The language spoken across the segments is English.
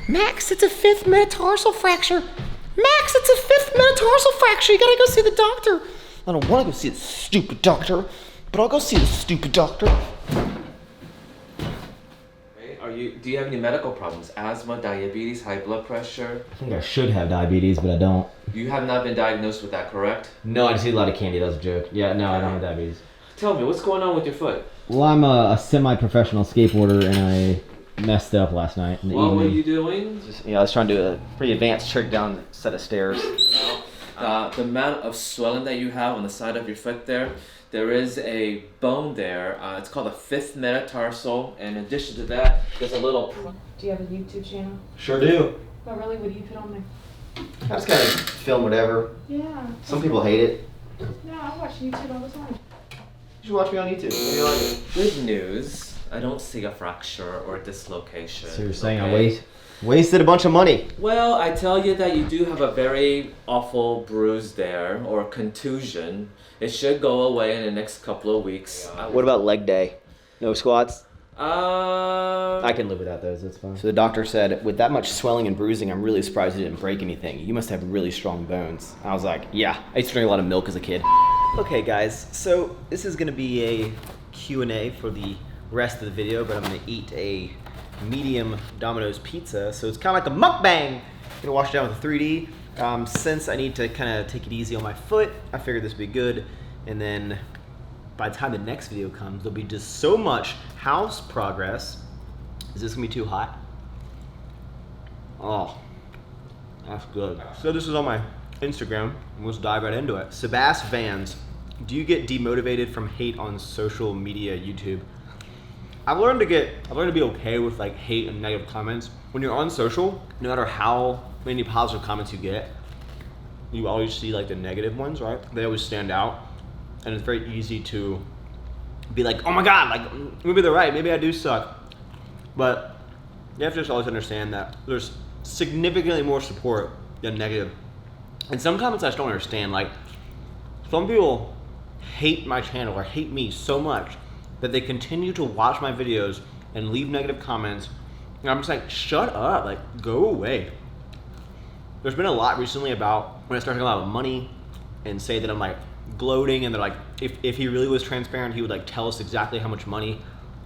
Max, it's a 5th metatarsal fracture. Max, it's a 5th metatarsal fracture. You gotta go see the doctor. I don't wanna go see the stupid doctor, but I'll go see the stupid doctor. Do you have any medical problems? Asthma, diabetes, high blood pressure? I think I should have diabetes, but I don't. You have not been diagnosed with that, correct? No, I just eat a lot of candy. That was a joke. Yeah, no, I don't have diabetes. Tell me, what's going on with your foot? Well, I'm a semi-professional skateboarder, and I messed up last night in the evening. What were you doing? I was trying to do a pretty advanced trick down a set of stairs. The amount of swelling that you have on the side of your foot there is a bone there. It's called a 5th metatarsal. And in addition to that, there's a little... Do you have a YouTube channel? Sure do. Oh, really? What do you put on there? I just kind of film whatever. Yeah. Some people hate it. No, I watch YouTube all the time. You should watch me on YouTube. Maybe you like it. Good news. I don't see a fracture or a dislocation. So you're saying I wasted a bunch of money? Well, I tell you that you do have a very awful bruise there, or contusion. It should go away in the next couple of weeks. What about leg day? No squats? I I can live without those, that's fine. So the doctor said, with that much swelling and bruising, I'm really surprised you didn't break anything. You must have really strong bones. I was like, yeah, I used to drink a lot of milk as a kid. Okay guys, so this is gonna be a Q&A for the rest of the video, but I'm gonna eat a medium Domino's pizza, so it's kind of like a mukbang. I'm gonna wash it down with a 3D. Since I need to kind of take it easy on my foot, I figured this would be good. And then by the time the next video comes, there'll be just so much house progress. Is this gonna be too hot? Oh, that's good. So this is on my Instagram, and let's dive right into it. Sebas Vans, do you get demotivated from hate on social media, YouTube? I've learned to be okay with like hate and negative comments. When you're on social, no matter how many positive comments you get, you always see like the negative ones, right? They always stand out, and it's very easy to be like, oh my god, like maybe they're right, maybe I do suck. But you have to just always understand that there's significantly more support than negative. And some comments I just don't understand, like some people hate my channel or hate me so much that they continue to watch my videos and leave negative comments, and I'm just like, shut up, like go away. There's been a lot recently about when I start talking about money and say that I'm like gloating, and they're like, if he really was transparent, he would like tell us exactly how much money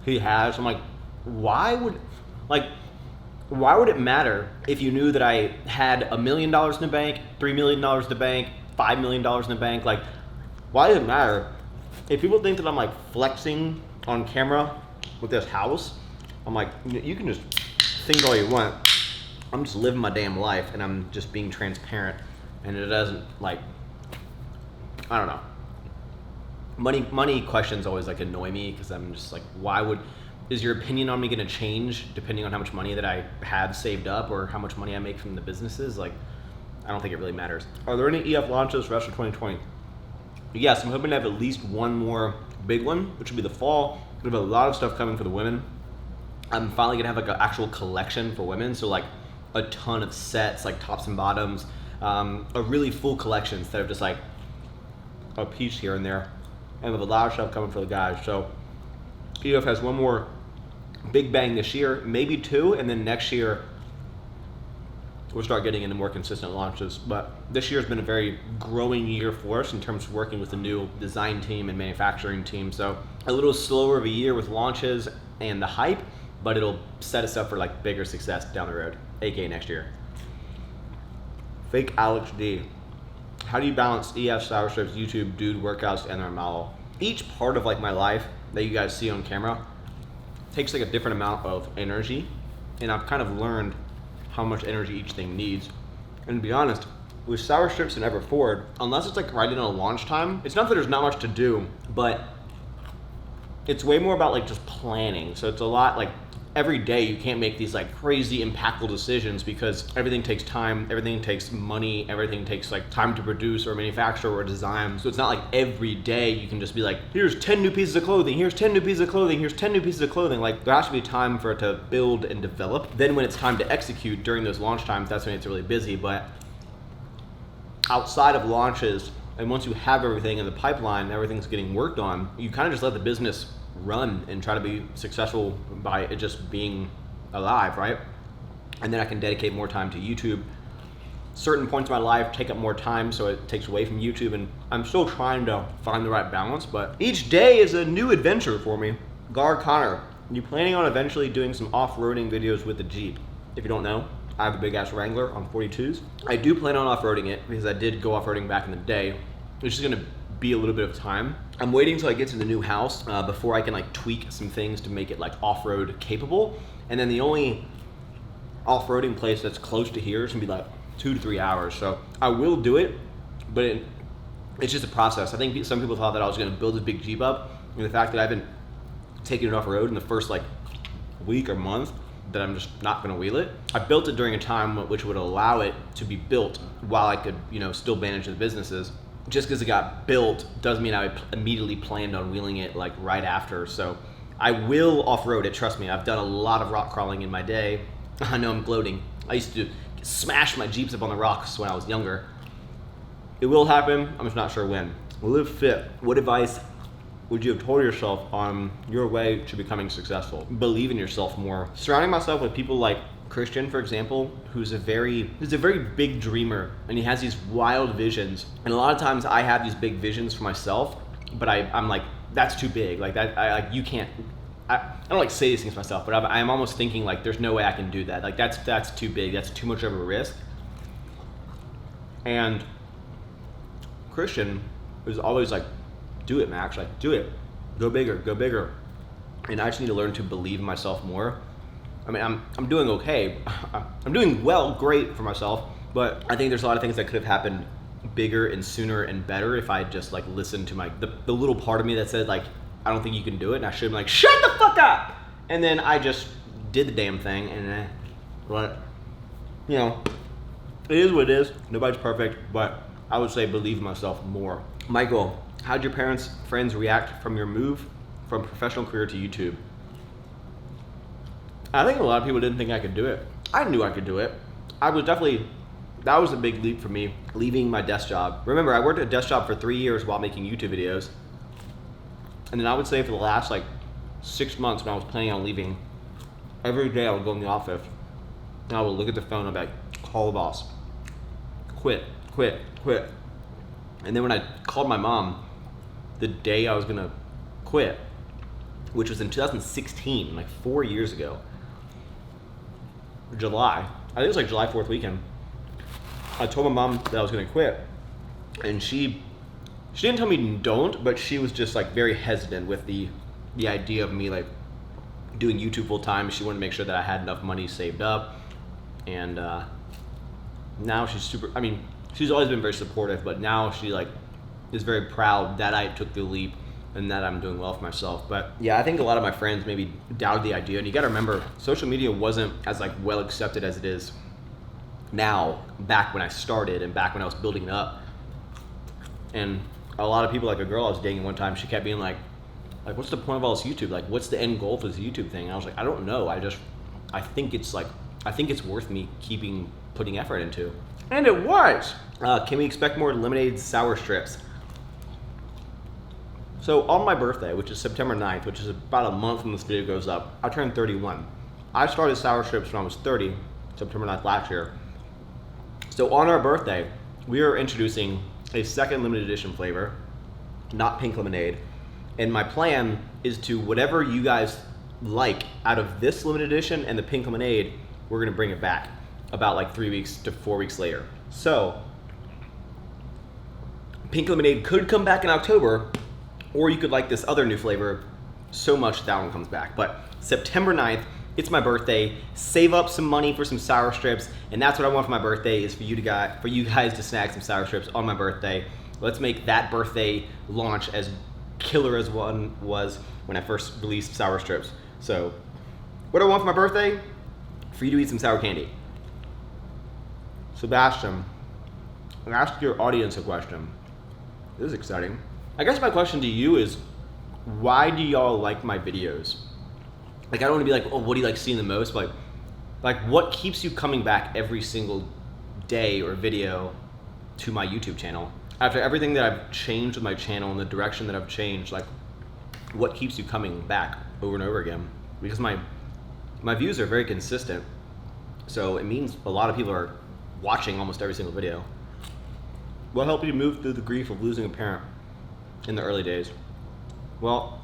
he has. I'm like, why would it matter if you knew that I had $1 million in the bank, $3 million in the bank, $5 million in the bank? Like, why does it matter? If people think that I'm like flexing on camera with this house, I'm like, you can just think all you want. I'm just living my damn life, and I'm just being transparent, and it doesn't like, I don't know. Money questions always like annoy me, because I'm just like, is your opinion on me gonna change depending on how much money that I have saved up or how much money I make from the businesses? Like, I don't think it really matters. Are there any EF launches for the rest of 2020? Yes, I'm hoping to have at least one more big one, which will be the fall. We have a lot of stuff coming for the women. I'm finally gonna have like an actual collection for women, so like a ton of sets, like tops and bottoms, a really full collection instead of just like a piece here and there. And we have a lot of stuff coming for the guys. So EF has one more big bang this year, maybe two, and then next year we'll start getting into more consistent launches. But this year has been a very growing year for us in terms of working with the new design team and manufacturing team. So a little slower of a year with launches and the hype, but it'll set us up for like bigger success down the road, aka next year. Fake Alex D. How do you balance EF, Sour Strips, YouTube, dude workouts, and their model? Each part of like my life that you guys see on camera takes like a different amount of energy, and I've kind of learned how much energy each thing needs. And to be honest, with Sour Strips and Ever Forward, unless it's like right in a launch time, it's not that there's not much to do, but it's way more about like just planning. So it's a lot like every day you can't make these like crazy impactful decisions because everything takes time, everything takes money, everything takes like time to produce or manufacture or design. So it's not like every day you can just be like, here's 10 new pieces of clothing, here's 10 new pieces of clothing, here's 10 new pieces of clothing. Like there has to be time for it to build and develop. Then when it's time to execute during those launch times, that's when it's really busy. But outside of launches, and once you have everything in the pipeline, everything's getting worked on, you kind of just let the business run and try to be successful by it just being alive, right? and then I can dedicate more time to YouTube. Certain points of my life take up more time, so it takes away from YouTube, and I'm still trying to find the right balance, but each day is a new adventure for me. Gar Connor, you planning on eventually doing some off-roading videos with the Jeep? If you don't know, I have a big ass Wrangler on 42s. I do plan on off-roading it because I did go off-roading back in the day. It's just gonna be a little bit of time. I'm waiting until I get to the new house before I can like tweak some things to make it like off-road capable. And then the only off-roading place that's close to here is gonna be like 2 to 3 hours. So I will do it, but it's just a process. I think some people thought that I was gonna build this big Jeep up, and the fact that I've been taking it off-road in the first like week or month, that I'm just not gonna wheel it. I built it during a time which would allow it to be built while I could, you know, still manage the businesses. Just because it got built doesn't mean I immediately planned on wheeling it like right after. So I will off-road it, trust me. I've done a lot of rock crawling in my day. I know I'm gloating. I used to smash my Jeeps up on the rocks when I was younger. It will happen, I'm just not sure when. Live fit. What advice would you have told yourself on your way to becoming successful? Believe in yourself more. Surrounding myself with people like Christian, for example, who's a very big dreamer, and he has these wild visions. And a lot of times I have these big visions for myself, but I'm like, that's too big. Like that, you can't. I don't like say these things to myself, but I'm almost thinking like, there's no way I can do that. Like that's too big. That's too much of a risk. And Christian was always like, do it, Max. Like, do it. Go bigger. Go bigger. And I just need to learn to believe in myself more. I mean, I'm doing okay. I'm doing well, great for myself, but I think there's a lot of things that could have happened bigger and sooner and better if I had just like listened to the little part of me that said like, I don't think you can do it, and I should have been like, shut the fuck up! And then I just did the damn thing, and but, you know, it is what it is. Nobody's perfect, but I would say believe in myself more. Michael, how'd your parents, friends react from your move from professional career to YouTube? I think a lot of people didn't think I could do it. I knew I could do it. That was a big leap for me, leaving my desk job. Remember, I worked at a desk job for 3 years while making YouTube videos. And then I would say for the last like 6 months when I was planning on leaving, every day I would go in the office and I would look at the phone and I'd be like, call the boss. Quit. And then when I called my mom the day I was gonna quit, which was in 2016, like 4 years ago, July, I think it was like July 4th weekend, I told my mom that I was gonna quit, and she didn't tell me don't, but she was just like very hesitant with the idea of me like doing YouTube full time. She wanted to make sure that I had enough money saved up, and now she's always been very supportive, but now she like is very proud that I took the leap and that I'm doing well for myself. But yeah, I think a lot of my friends maybe doubted the idea. And you gotta remember, social media wasn't as like well accepted as it is now, back when I started and back when I was building it up. And a lot of people, like a girl I was dating one time, she kept being like, what's the point of all this YouTube? Like, what's the end goal for this YouTube thing? And I was like, I don't know. I think it's worth me putting effort into. And it was. Can we expect more lemonade sour strips? So on my birthday, which is September 9th, which is about a month when this video goes up, I turned 31. I started sour strips when I was 30, September 9th last year. So on our birthday, we are introducing a second limited edition flavor, not pink lemonade. And my plan is to, whatever you guys like out of this limited edition and the pink lemonade, we're gonna bring it back about like 3 weeks to 4 weeks later. So pink lemonade could come back in October, or you could like this other new flavor so much that one comes back. But September 9th, it's my birthday. Save up some money for some sour strips, and that's what I want for my birthday, is for you guys to snack some sour strips on my birthday. Let's make that birthday launch as killer as one was when I first released sour strips. So what do I want for my birthday? For you to eat some sour candy. Sebastian, ask your audience a question. This is exciting. I guess my question to you is, why do y'all like my videos? Like, I don't want to be like, oh, what do you like seeing the most? But like, what keeps you coming back every single day or video to my YouTube channel? After everything that I've changed with my channel and the direction that I've changed, like, what keeps you coming back over and over again? Because my views are very consistent. So it means a lot of people are watching almost every single video. What helped you move through the grief of losing a parent in the early days? Well,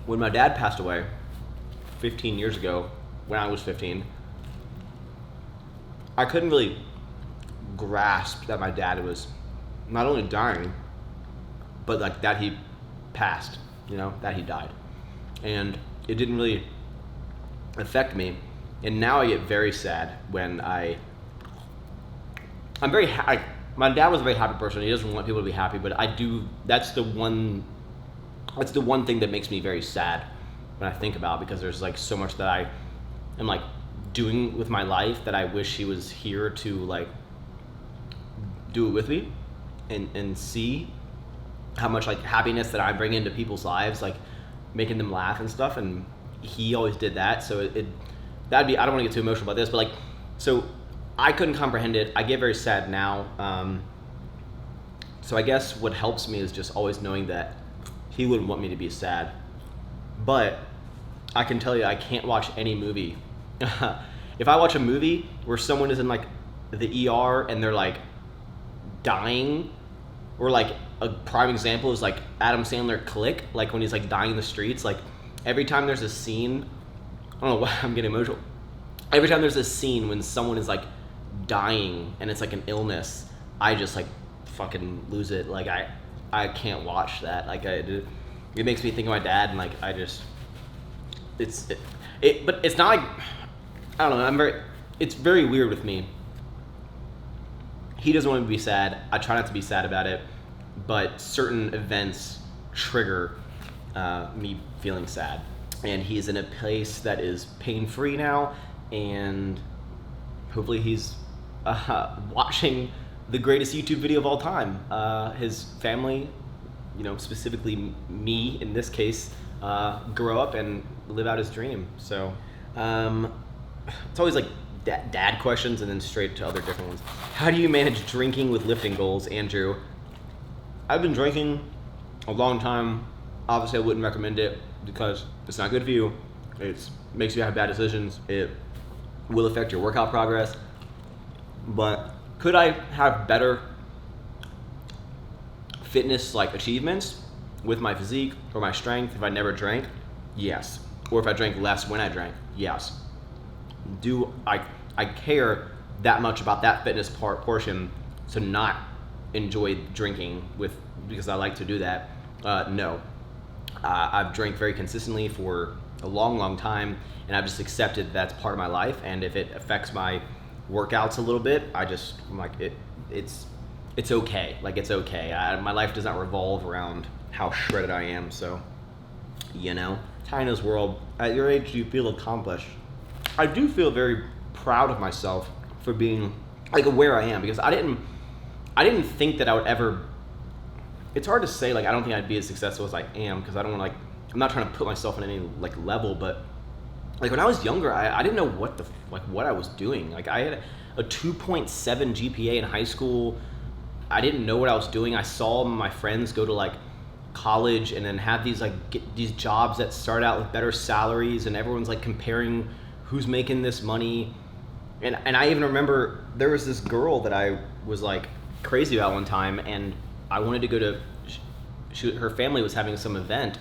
when my dad passed away 15 years ago, when I was 15, I couldn't really grasp that my dad was not only dying, but like that he passed, that he died. And it didn't really affect me. And now I get very sad when I'm very happy. My dad was a very happy person. He doesn't want people to be happy, but I do. That's the one thing that makes me very sad when I think about, because there's like so much that I am like doing with my life that I wish he was here to like do it with me and see how much like happiness that I bring into people's lives, like making them laugh and stuff. And he always did that. So that'd be, I don't want to get too emotional about this, but like, so I couldn't comprehend it. I get very sad now. So I guess what helps me is just always knowing that he wouldn't want me to be sad. But I can tell you, I can't watch any movie. If I watch a movie where someone is in like the ER and they're like dying, or like a prime example is like Adam Sandler Click, like when he's like dying in the streets, like every time there's a scene, I don't know why I'm getting emotional. Every time there's a scene when someone is like dying and it's like an illness, I just like fucking lose it. Like I can't watch that. Like it makes me think of my dad, and like I just but it's not like, I don't know, it's very weird with me. He doesn't want me to be sad. I try not to be sad about it, but certain events trigger me feeling sad. And he's in a place that is pain-free now, and hopefully he's watching the greatest YouTube video of all time. His family, specifically me in this case, grow up and live out his dream. So it's always like dad questions and then straight to other different ones. How do you manage drinking with lifting goals, Andrew? I've been drinking a long time. Obviously I wouldn't recommend it because it's not good for you. It makes you have bad decisions. It will affect your workout progress. But could I have better fitness like achievements with my physique or my strength if I never drank? Yes. Or if I drank less when I drank? Yes. Do I care that much about that fitness portion to not enjoy drinking because I like to do that? No. I've drank very consistently for a long time, and I've just accepted that's part of my life. And if it affects my workouts a little bit, I'm like, it's okay. Like, it's okay. My life does not revolve around how shredded I am. So, China's world. At your age, do you feel accomplished? I do feel very proud of myself for being like where I am, because I didn't think that I would ever. It's hard to say, like, I don't think I'd be as successful as I am, because I don't want to, like, I'm not trying to put myself in any, like, level, but, like, when I was younger, I didn't know what I was doing. Like, I had a 2.7 GPA in high school. I didn't know what I was doing. I saw my friends go to, like, college and then have these, like, get these jobs that start out with better salaries, and everyone's, like, comparing who's making this money. And I even remember there was this girl that I was, like, crazy about one time, and I wanted to go to, her family was having some event,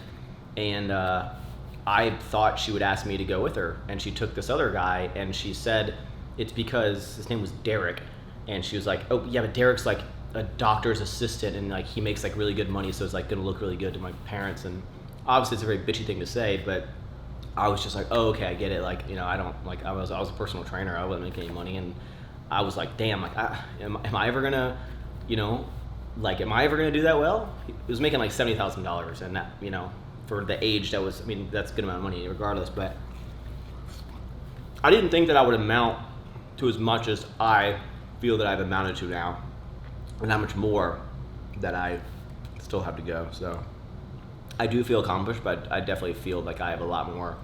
and I thought she would ask me to go with her, and she took this other guy, and she said it's because his name was Derek, and she was like, oh yeah, but Derek's like a doctor's assistant, and like he makes like really good money, so it's like gonna look really good to my parents. And obviously it's a very bitchy thing to say, but I was just like, oh okay, I get it. Like, I don't, like, I was a personal trainer, I wasn't making any money, and I was like, damn, like am I ever gonna, like, am I ever going to do that well? He was making like $70,000, and that, for the age that was, that's a good amount of money regardless, but I didn't think that I would amount to as much as I feel that I've amounted to now, and how much more that I still have to go. So I do feel accomplished, but I definitely feel like I have a lot more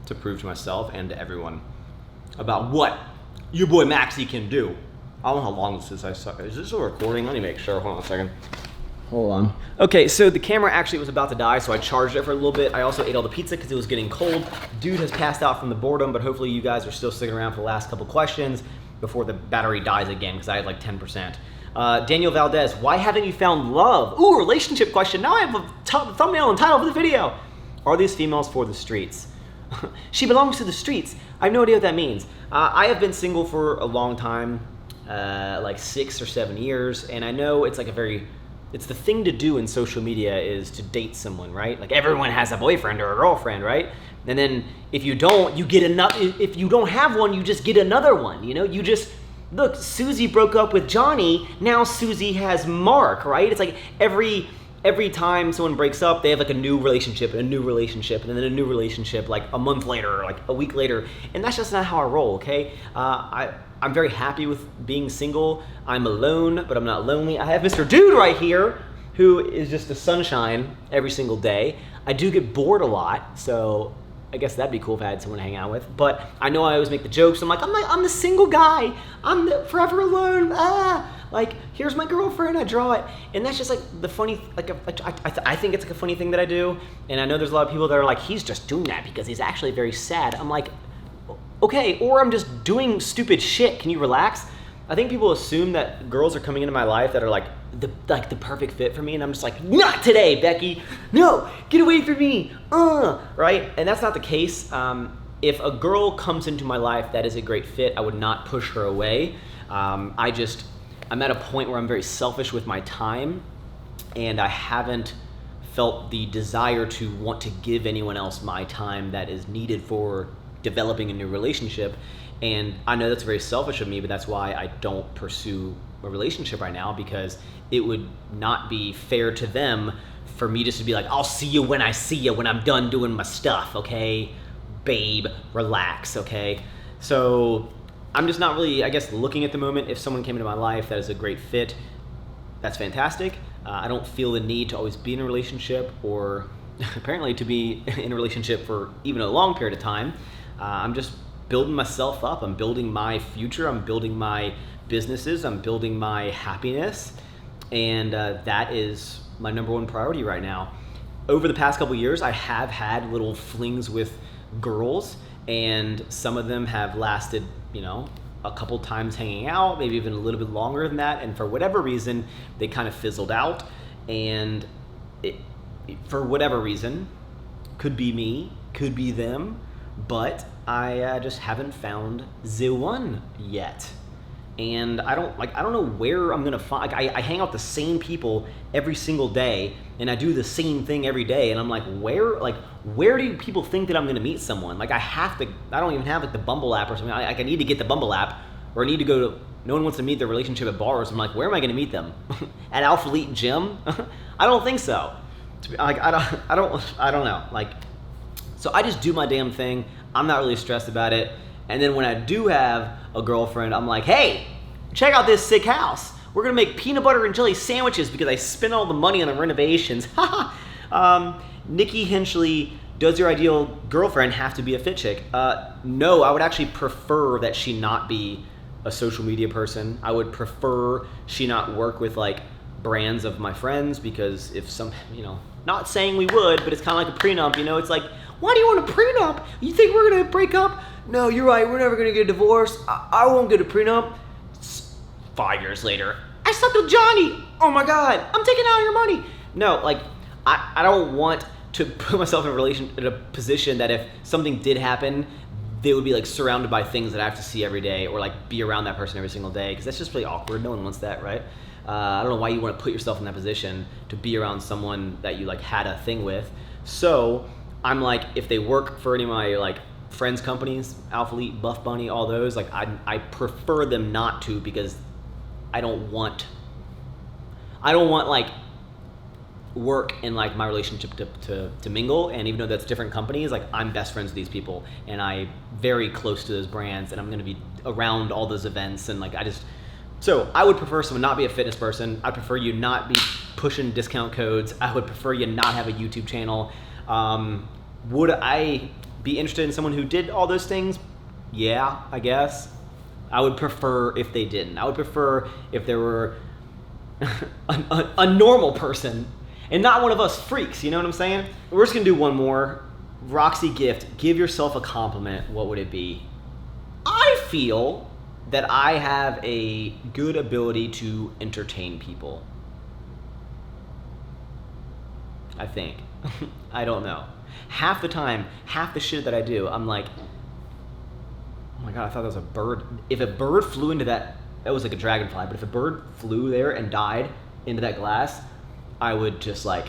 to prove to myself and to everyone about what your boy Maxie can do. I don't know how long this is. Is this a recording? Let me make sure. Hold on a second. Hold on. Okay, so the camera actually was about to die, so I charged it for a little bit. I also ate all the pizza because it was getting cold. Dude has passed out from the boredom, but hopefully you guys are still sticking around for the last couple questions before the battery dies again, because I had like 10%. Daniel Valdez, why haven't you found love? Ooh, relationship question. Now I have a thumbnail and title for the video. Are these females for the streets? She belongs to the streets. I have no idea what that means. I have been single for a long time, like 6 or 7 years, and I know it's like it's the thing to do in social media is to date someone, right? Like everyone has a boyfriend or a girlfriend, right? And then if you don't, you get another. If you don't have one, you just get another one. You know, you just look. Susie broke up with Johnny. Now Susie has Mark, right? It's like every time someone breaks up, they have like a new relationship, and then a new relationship like a month later or like a week later. And that's just not how I roll, okay? I'm very happy with being single. I'm alone, but I'm not lonely. I have Mr. Dude right here, who is just a sunshine every single day. I do get bored a lot, so I guess that'd be cool if I had someone to hang out with. But I know I always make the jokes. I'm the single guy. I'm forever alone. Like, here's my girlfriend, I draw it. And that's just like the funny, like, I think it's like a funny thing that I do. And I know there's a lot of people that are like, he's just doing that because he's actually very sad. I'm like, okay, or I'm just doing stupid shit. Can you relax? I think people assume that girls are coming into my life that are like the perfect fit for me. And I'm just like, not today, Becky. No, get away from me. Right? And that's not the case. If a girl comes into my life that is a great fit, I would not push her away. I'm at a point where I'm very selfish with my time, and I haven't felt the desire to want to give anyone else my time that is needed for developing a new relationship. And I know that's very selfish of me, but that's why I don't pursue a relationship right now, because it would not be fair to them for me just to be like, I'll see you when I see you, when I'm done doing my stuff, okay? Babe, relax, okay? So I'm just not really, I guess, looking at the moment. If someone came into my life that is a great fit, that's fantastic. I don't feel the need to always be in a relationship, or apparently to be in a relationship for even a long period of time. I'm just building myself up. I'm building my future. I'm building my businesses. I'm building my happiness. And that is my number one priority right now. Over the past couple years, I have had little flings with girls, and some of them have lasted, a couple times hanging out, maybe even a little bit longer than that. And for whatever reason, they kind of fizzled out. And for whatever reason, could be me, could be them, but I just haven't found the one yet. And I don't know where I'm gonna find. I hang out with the same people every single day, and I do the same thing every day. And I'm like, where do people think that I'm gonna meet someone? Like, I don't even have like the Bumble app or something. I need to get the Bumble app, or I need to go to. No one wants to meet their relationship at bars. I'm like, where am I gonna meet them? At Alpha Elite Gym? I don't think so. I don't know. Like, so I just do my damn thing. I'm not really stressed about it. And then when I do have a girlfriend, I'm like, hey, check out this sick house. We're gonna make peanut butter and jelly sandwiches because I spent all the money on the renovations. Nikki Hinchley, does your ideal girlfriend have to be a fit chick? No, I would actually prefer that she not be a social media person. I would prefer she not work with like brands of my friends, because if some, not saying we would, but it's kind of like a prenup, it's like, why do you want a prenup? You think we're gonna break up? No, you're right, we're never gonna get a divorce. I won't get a prenup. 5 years later, I slept with Johnny. Oh my God, I'm taking out your money. No, like, I don't want to put myself in a position that if something did happen, they would be like surrounded by things that I have to see every day, or like be around that person every single day, because that's just really awkward. No one wants that, right? I don't know why you want to put yourself in that position to be around someone that you like had a thing with. So I'm like, if they work for any of my like friends companies, Alpha Elite, Buff Bunny, all those, like I prefer them not to, because I don't want like work and like my relationship to mingle. And even though that's different companies, like I'm best friends with these people, and I'm very close to those brands, and I'm gonna be around all those events, and like so I would prefer someone not be a fitness person. I prefer you not be pushing discount codes. I would prefer you not have a YouTube channel. Would I be interested in someone who did all those things? Yeah, I guess. I would prefer if they didn't. I would prefer if there were a normal person and not one of us freaks, you know what I'm saying? We're just gonna do one more. Roxy gift, give yourself a compliment. What would it be? I feel that I have a good ability to entertain people. I think. I don't know. Half the time, half the shit that I do, I'm like, oh my god, I thought that was a bird. If a bird flew into that was like a dragonfly, but if a bird flew there and died into that glass, I would just like,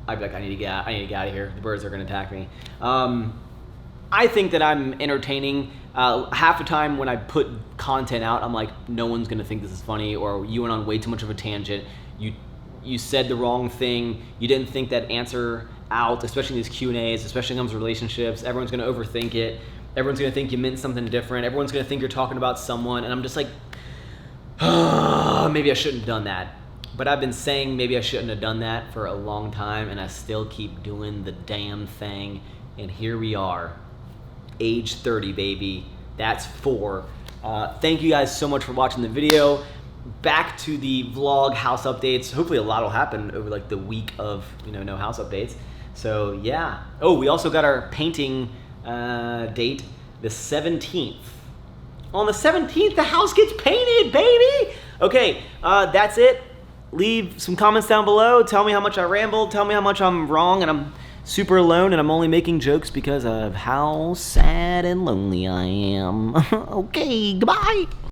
I'd be like, I need to get out of here. The birds are gonna attack me. I think that I'm entertaining. Half the time when I put content out, I'm like, no one's gonna think this is funny, or you went on way too much of a tangent. You said the wrong thing. You didn't think that answer out, especially in these Q&As, especially when it comes to relationships. Everyone's gonna overthink it. Everyone's gonna think you meant something different. Everyone's gonna think you're talking about someone, and I'm just like, maybe I shouldn't have done that. But I've been saying maybe I shouldn't have done that for a long time, and I still keep doing the damn thing. And here we are, age 30, baby. That's 4. Thank you guys so much for watching the video. Back to the vlog house updates. Hopefully a lot will happen over like the week of, no house updates. So yeah. Oh, we also got our painting date, the 17th. On the 17th, the house gets painted, baby. Okay, that's it. Leave some comments down below. Tell me how much I rambled. Tell me how much I'm wrong and I'm super alone and I'm only making jokes because of how sad and lonely I am. Okay, goodbye.